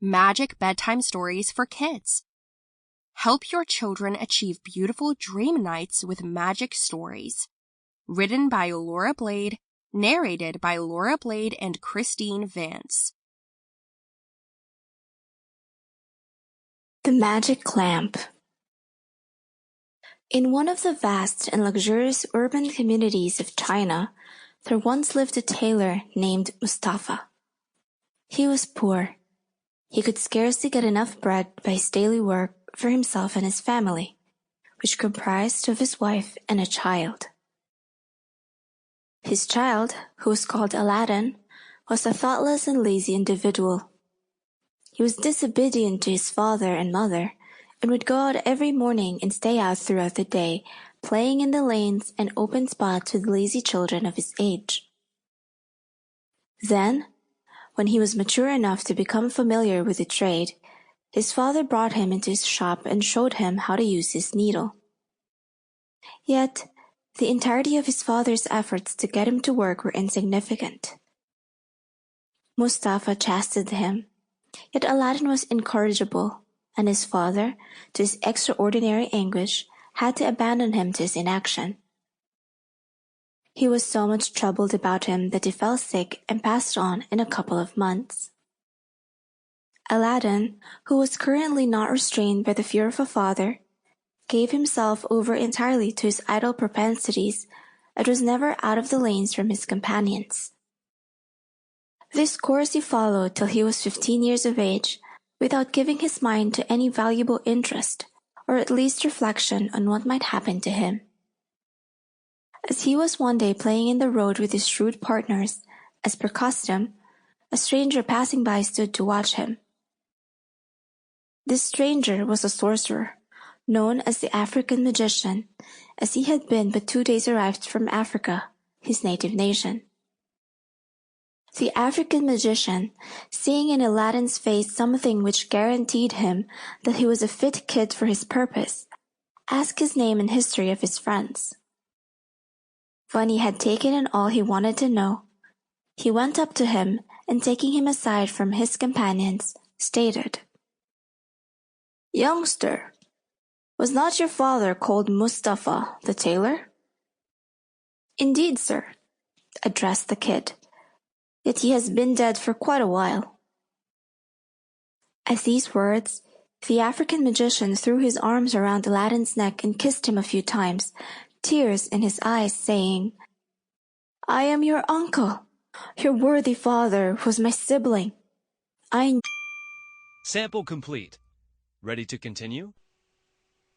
magic bedtime stories for kids. Help your children achieve beautiful dream nights with magic stories. Written by Laura Blade, narrated by Laura Blade and Christine Vance. The Magic Lamp. In one of the vast and luxurious urban communities of China, there once lived a tailor named Mustafa. He was poor. He could scarcely get enough bread by his daily work for himself and his family, which comprised of his wife and a child. His child, who was called Aladdin, was a thoughtless and lazy individual. He was disobedient to his father and mother, and would go out every morning and stay out throughout the day, playing in the lanes and open spots with lazy children of his age. Then, when he was mature enough to become familiar with the trade, his father brought him into his shop and showed him how to use his needle. Yet, the entirety of his father's efforts to get him to work were insignificant. Mustafa chastened him, yet Aladdin was incorrigible, and his father, to his extraordinary anguish, had to abandon him to his inaction. He was so much troubled about him that he fell sick and passed on in a couple of months. Aladdin, who was currently not restrained by the fear of a father, gave himself over entirely to his idle propensities and was never out of the lanes from his companions. This course he followed till he was 15 years of age, without giving his mind to any valuable interest, or at least reflection on what might happen to him. As he was one day playing in the road with his shrewd partners, as per custom, a stranger passing by stood to watch him. This stranger was a sorcerer, known as the African magician, as he had been but 2 days arrived from Africa, his native nation. The African magician, seeing in Aladdin's face something which guaranteed him that he was a fit kid for his purpose, asked his name and history of his friends. When he had taken in all he wanted to know, he went up to him and taking him aside from his companions, stated, "Youngster, was not your father called Mustafa the tailor?" "Indeed, sir," addressed the kid. "Yet he has been dead for quite a while." At these words, the African magician threw his arms around Aladdin's neck and kissed him a few times, tears in his eyes, saying, "I am your uncle. Your worthy father was my sibling. Sample complete. Ready to continue?